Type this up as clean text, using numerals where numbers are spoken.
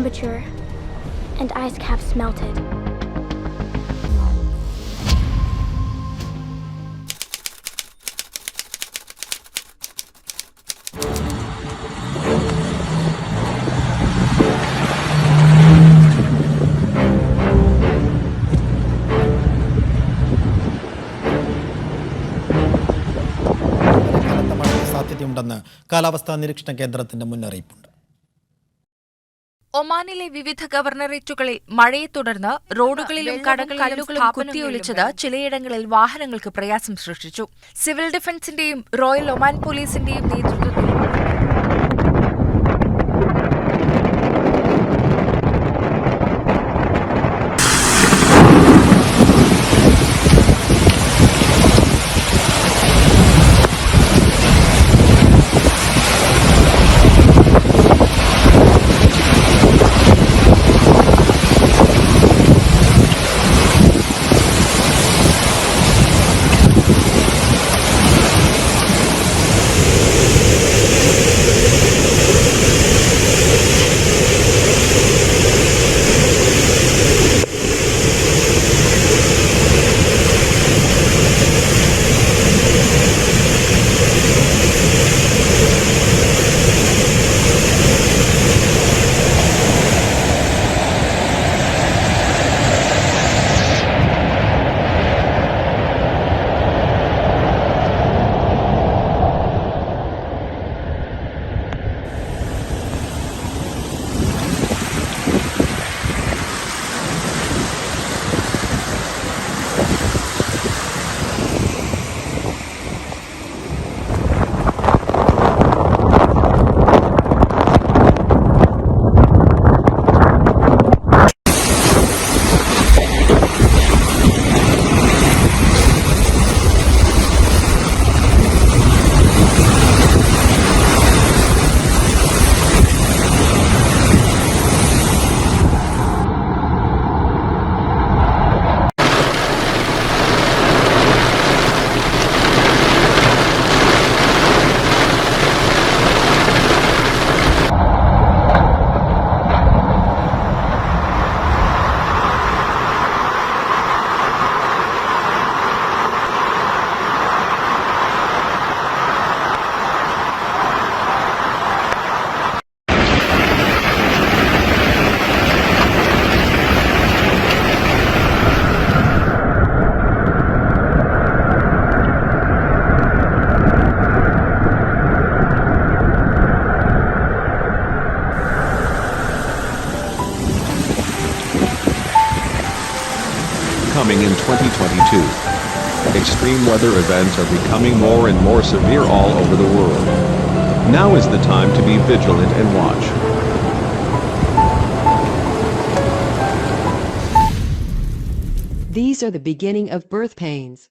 temperature, and ice caps melted. സാധ്യതയുണ്ടെന്ന് കാലാവസ്ഥാ നിരീക്ഷണ കേന്ദ്രത്തിന്റെ മുന്നറിയിപ്പുണ്ട്. ഒമാനിലെ വിവിധ ഗവർണറേറ്റുകളിൽ മഴയെ തുടർന്ന് റോഡുകളിലും കടകളിലും കുത്തിയൊലിച്ചത് ചിലയിടങ്ങളിൽ വാഹനങ്ങൾക്ക് പ്രയാസം സൃഷ്ടിച്ചു. സിവിൽ ഡിഫൻസിന്റെയും റോയൽ ഒമാൻ പോലീസിന്റെയും നേതൃത്വത്തിൽ Coming in 2022. Extreme weather events are becoming more and more severe all over the world. Now is the time to be vigilant and watch. These are the beginning of birth pains.